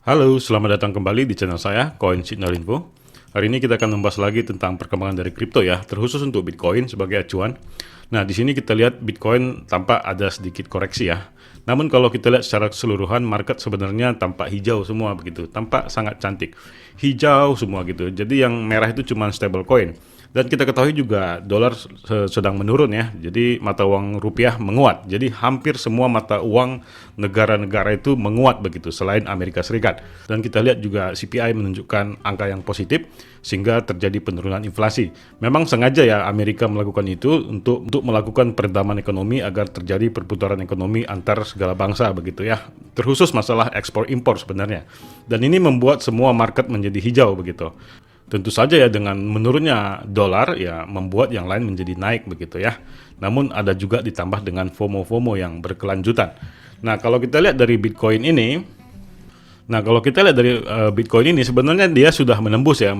Halo, selamat datang kembali di channel saya, Coin Signal Info. Hari ini kita akan membahas lagi tentang perkembangan dari kripto ya, terkhusus untuk Bitcoin sebagai acuan. Nah, di sini kita lihat Bitcoin tampak ada sedikit koreksi ya. Namun kalau kita lihat secara keseluruhan, market sebenarnya tampak hijau semua begitu, tampak sangat cantik. Hijau semua gitu, jadi yang merah itu cuma stable coin. Dan kita ketahui juga dolar sedang menurun ya, jadi mata uang rupiah menguat. Jadi hampir semua mata uang negara-negara itu menguat begitu, selain Amerika Serikat. Dan kita lihat juga CPI menunjukkan angka yang positif, sehingga terjadi penurunan inflasi. Memang sengaja ya Amerika melakukan itu untuk melakukan peredaman ekonomi agar terjadi perputaran ekonomi antar segala bangsa begitu ya. Terkhusus masalah ekspor impor sebenarnya. Dan ini membuat semua market menjadi hijau begitu. Tentu saja ya dengan menurunnya dolar ya membuat yang lain menjadi naik begitu ya. Namun ada juga ditambah dengan FOMO-FOMO yang berkelanjutan. Nah, kalau kita lihat dari Bitcoin ini, Bitcoin ini sebenarnya dia sudah menembus ya,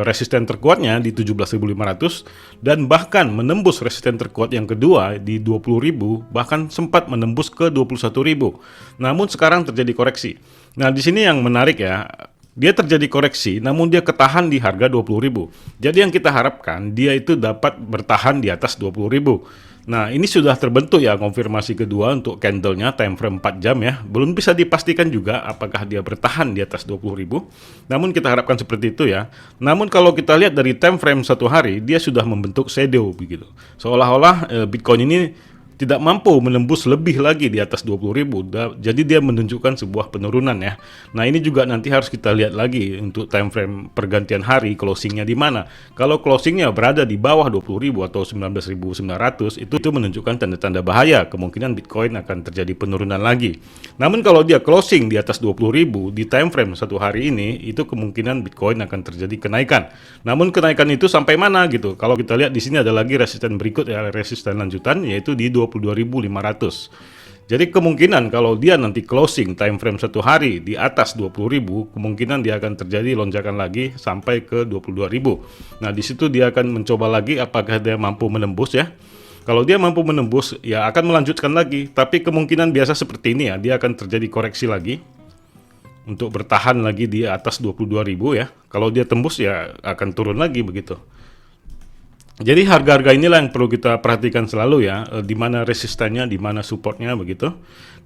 resisten terkuatnya di 17.500 dan bahkan menembus resisten terkuat yang kedua di 20.000, bahkan sempat menembus ke 21.000. Namun sekarang terjadi koreksi. Nah, di sini yang menarik ya, dia terjadi koreksi, namun dia ketahan di harga 20.000. Jadi yang kita harapkan dia itu dapat bertahan di atas 20.000. Nah, ini sudah terbentuk ya konfirmasi kedua untuk candlenya time frame 4 jam ya. Belum bisa dipastikan juga apakah dia bertahan di atas 20.000. Namun kita harapkan seperti itu ya. Namun kalau kita lihat dari time frame satu hari, dia sudah membentuk shadow begitu. Seolah-olah Bitcoin ini tidak mampu menembus lebih lagi di atas 20.000. Jadi dia menunjukkan sebuah penurunan ya. Nah, ini juga nanti harus kita lihat lagi untuk time frame pergantian hari closingnya di mana. Kalau closingnya berada di bawah 20.000 atau 19.900, itu menunjukkan tanda-tanda bahaya, kemungkinan Bitcoin akan terjadi penurunan lagi. Namun kalau dia closing di atas 20.000 di time frame satu hari ini, itu kemungkinan Bitcoin akan terjadi kenaikan. Namun kenaikan itu sampai mana gitu. Kalau kita lihat di sini ada lagi resisten berikut ya, resisten lanjutan yaitu di 22.500. Jadi kemungkinan kalau dia nanti closing time frame satu hari di atas 20.000, kemungkinan dia akan terjadi lonjakan lagi sampai ke 22.000. Nah, di situ dia akan mencoba lagi apakah dia mampu menembus ya. Kalau dia mampu menembus, ya akan melanjutkan lagi. Tapi kemungkinan biasa seperti ini ya, dia akan terjadi koreksi lagi untuk bertahan lagi di atas 22.000 ya. Kalau dia tembus ya akan turun lagi begitu. Jadi harga-harga inilah yang perlu kita perhatikan selalu ya, di mana resistannya, di mana supportnya begitu.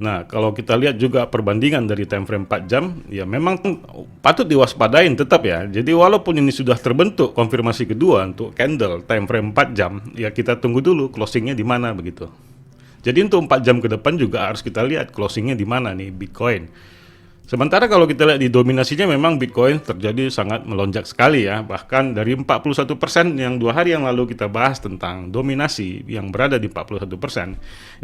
Nah, kalau kita lihat juga perbandingan dari time frame 4 jam, ya memang patut diwaspadain tetap ya. Jadi walaupun ini sudah terbentuk konfirmasi kedua untuk candle time frame 4 jam, ya kita tunggu dulu closingnya di mana begitu. Jadi untuk 4 jam ke depan juga harus kita lihat closingnya di mana nih Bitcoin. Sementara kalau kita lihat di dominasinya memang Bitcoin terjadi sangat melonjak sekali ya. Bahkan dari 41% yang 2 hari yang lalu kita bahas tentang dominasi yang berada di 41%.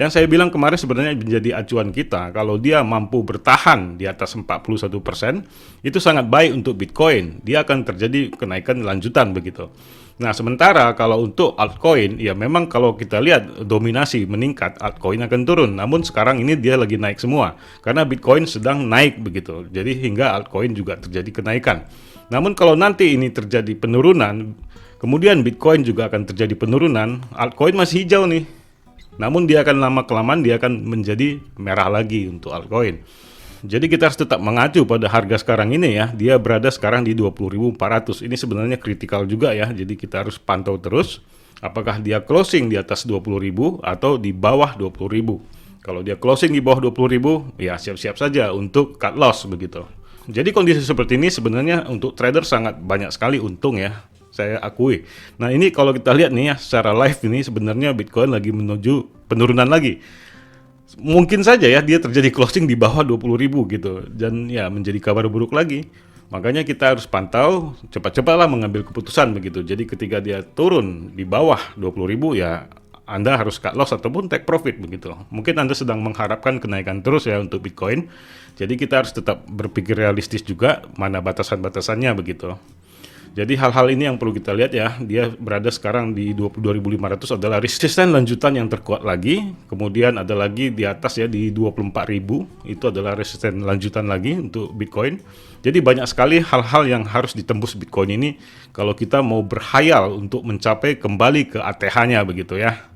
Yang saya bilang kemarin sebenarnya menjadi acuan kita. Kalau dia mampu bertahan di atas 41%, itu sangat baik untuk Bitcoin. Dia akan terjadi kenaikan lanjutan begitu. Nah, sementara kalau untuk altcoin, ya memang kalau kita lihat dominasi meningkat, altcoin akan turun. Namun sekarang ini dia lagi naik semua, karena Bitcoin sedang naik begitu. Jadi hingga altcoin juga terjadi kenaikan. Namun kalau nanti ini terjadi penurunan, kemudian Bitcoin juga akan terjadi penurunan, altcoin masih hijau nih. Namun dia akan lama-kelamaan dia akan menjadi merah lagi untuk altcoin. Jadi kita harus tetap mengacu pada harga sekarang ini ya. Dia berada sekarang di 20.400. Ini sebenarnya kritikal juga ya. Jadi kita harus pantau terus apakah dia closing di atas 20.000 atau di bawah 20.000. Kalau dia closing di bawah 20.000, ya siap-siap saja untuk cut loss begitu. Jadi kondisi seperti ini sebenarnya untuk trader sangat banyak sekali untung ya. Saya akui. Nah, ini kalau kita lihat nih ya secara live ini sebenarnya Bitcoin lagi menuju penurunan lagi. Mungkin saja ya dia terjadi closing di bawah 20.000 gitu dan ya menjadi kabar buruk lagi. Makanya kita harus pantau, cepat-cepatlah mengambil keputusan begitu. Jadi ketika dia turun di bawah 20.000 ya Anda harus cut loss ataupun take profit begitu. Mungkin Anda sedang mengharapkan kenaikan terus ya untuk Bitcoin. Jadi kita harus tetap berpikir realistis juga mana batasan-batasannya begitu. Jadi hal-hal ini yang perlu kita lihat ya. Dia berada sekarang di 22.500 adalah resisten lanjutan yang terkuat lagi. Kemudian ada lagi di atas ya di 24.000. Itu adalah resisten lanjutan lagi untuk Bitcoin. Jadi banyak sekali hal-hal yang harus ditembus Bitcoin ini kalau kita mau berhayal untuk mencapai kembali ke ATH-nya begitu ya.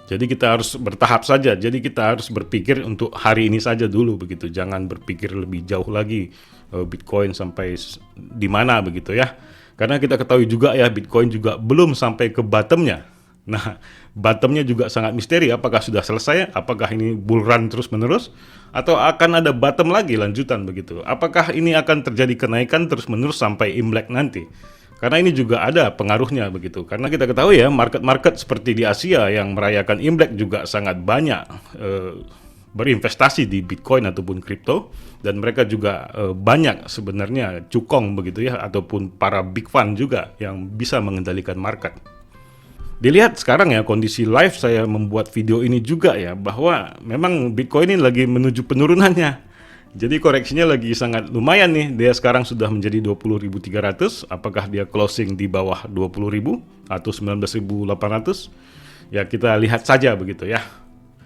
Jadi kita harus bertahap saja. Jadi kita harus berpikir untuk hari ini saja dulu begitu. Jangan berpikir lebih jauh lagi Bitcoin sampai di mana begitu ya. Karena kita ketahui juga ya Bitcoin juga belum sampai ke bottomnya. Nah, bottomnya juga sangat misteri. Apakah sudah selesai? Apakah ini bull run terus menerus? Atau akan ada bottom lagi lanjutan begitu? Apakah ini akan terjadi kenaikan terus menerus sampai Imlek nanti? Karena ini juga ada pengaruhnya begitu. Karena kita ketahui ya, market-market seperti di Asia yang merayakan Imlek juga sangat banyak berinvestasi di Bitcoin ataupun kripto, dan mereka juga banyak sebenarnya cukong begitu ya, ataupun para big fund juga yang bisa mengendalikan market. Dilihat sekarang ya kondisi live saya membuat video ini juga ya, bahwa memang Bitcoin ini lagi menuju penurunannya. Jadi koreksinya lagi sangat lumayan nih. Dia sekarang sudah menjadi 20.300. Apakah dia closing di bawah 20.000 atau 19.800? Ya kita lihat saja begitu ya.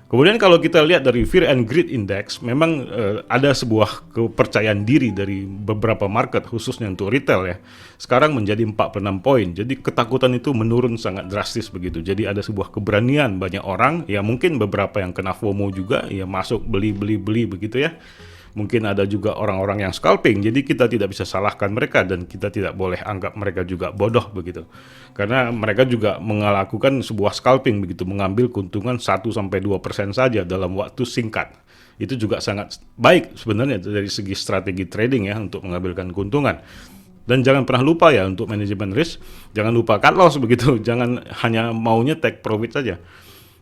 Kemudian kalau kita lihat dari Fear and Greed Index, memang ada sebuah kepercayaan diri dari beberapa market, khususnya untuk retail ya. Sekarang menjadi 46 poin. Jadi ketakutan itu menurun sangat drastis begitu. Jadi ada sebuah keberanian banyak orang, ya mungkin beberapa yang kena FOMO juga, ya masuk beli begitu ya. Mungkin ada juga orang-orang yang scalping, jadi kita tidak bisa salahkan mereka dan kita tidak boleh anggap mereka juga bodoh begitu. Karena mereka juga melakukan sebuah scalping begitu, mengambil keuntungan 1-2% saja dalam waktu singkat. Itu juga sangat baik sebenarnya dari segi strategi trading ya untuk mengambilkan keuntungan. Dan jangan pernah lupa ya untuk manajemen risk, jangan lupa cut loss begitu, jangan hanya maunya take profit saja.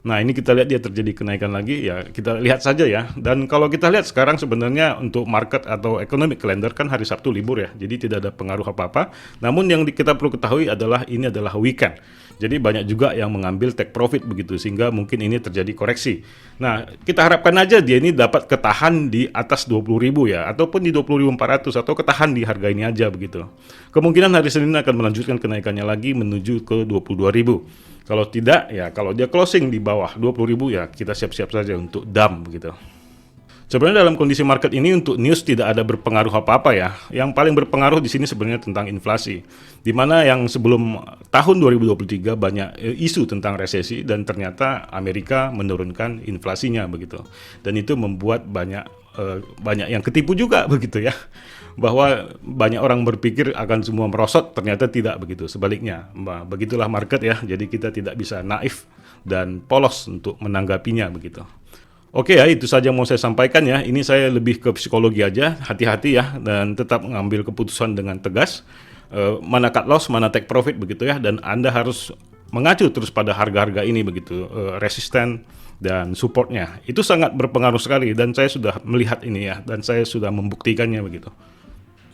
Nah ini kita lihat dia terjadi kenaikan lagi, ya kita lihat saja ya. Dan kalau kita lihat sekarang sebenarnya untuk market atau economic calendar kan hari Sabtu libur ya, jadi tidak ada pengaruh apa-apa. Namun yang kita perlu ketahui adalah ini adalah weekend. Jadi banyak juga yang mengambil take profit begitu, sehingga mungkin ini terjadi koreksi. Nah kita harapkan aja dia ini dapat ketahan di atas 20.000 ya, ataupun di 20.400, atau ketahan di harga ini aja begitu. Kemungkinan hari Senin akan melanjutkan kenaikannya lagi menuju ke 22.000. Kalau tidak, ya kalau dia closing di bawah 20.000 ya kita siap-siap saja untuk dump begitu. Sebenarnya dalam kondisi market ini untuk news tidak ada berpengaruh apa-apa ya. Yang paling berpengaruh di sini sebenarnya tentang inflasi. Di mana yang sebelum tahun 2023 banyak isu tentang resesi dan ternyata Amerika menurunkan inflasinya begitu. Dan itu membuat banyak yang ketipu juga begitu ya. Bahwa banyak orang berpikir akan semua merosot, ternyata tidak begitu, sebaliknya. Begitulah market ya, jadi kita tidak bisa naif dan polos untuk menanggapinya begitu. Oke ya, itu saja mau saya sampaikan ya. Ini saya lebih ke psikologi aja, hati-hati ya, dan tetap mengambil keputusan dengan tegas. Mana cut loss, mana take profit begitu ya, dan Anda harus mengacu terus pada harga-harga ini begitu, resisten dan supportnya. Itu sangat berpengaruh sekali dan saya sudah melihat ini ya, dan saya sudah membuktikannya begitu.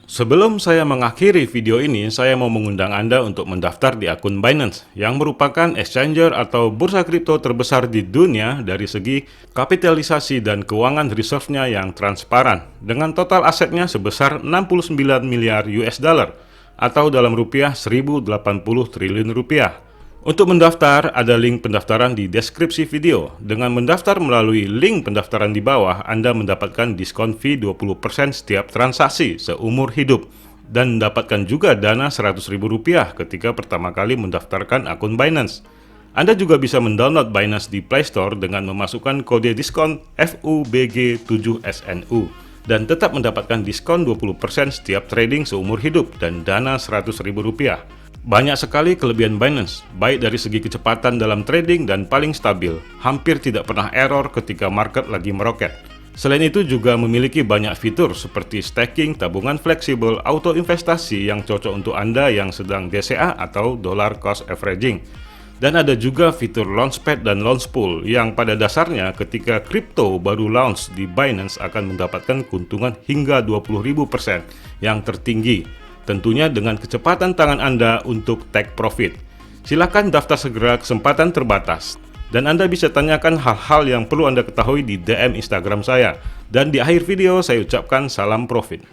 Sebelum saya mengakhiri video ini, saya mau mengundang Anda untuk mendaftar di akun Binance, yang merupakan exchanger atau bursa kripto terbesar di dunia dari segi kapitalisasi dan keuangan reserve-nya yang transparan, dengan total asetnya sebesar 69 miliar US dollar, atau dalam rupiah 1.080 triliun rupiah. Untuk mendaftar, ada link pendaftaran di deskripsi video. Dengan mendaftar melalui link pendaftaran di bawah, Anda mendapatkan diskon fee 20% setiap transaksi seumur hidup. Dan mendapatkan juga dana Rp100.000 ketika pertama kali mendaftarkan akun Binance. Anda juga bisa mendownload Binance di Play Store dengan memasukkan kode diskon FUBG7SNU. Dan tetap mendapatkan diskon 20% setiap trading seumur hidup dan dana Rp100.000. Banyak sekali kelebihan Binance, baik dari segi kecepatan dalam trading dan paling stabil, hampir tidak pernah error ketika market lagi meroket. Selain itu juga memiliki banyak fitur seperti staking, tabungan fleksibel, auto investasi yang cocok untuk Anda yang sedang DCA atau dollar cost averaging. Dan ada juga fitur Launchpad dan Launchpool yang pada dasarnya ketika kripto baru launch di Binance akan mendapatkan keuntungan hingga 20.000% yang tertinggi. Tentunya dengan kecepatan tangan Anda untuk take profit. Silakan daftar segera, kesempatan terbatas. Dan Anda bisa tanyakan hal-hal yang perlu Anda ketahui di DM Instagram saya. Dan di akhir video saya ucapkan salam profit.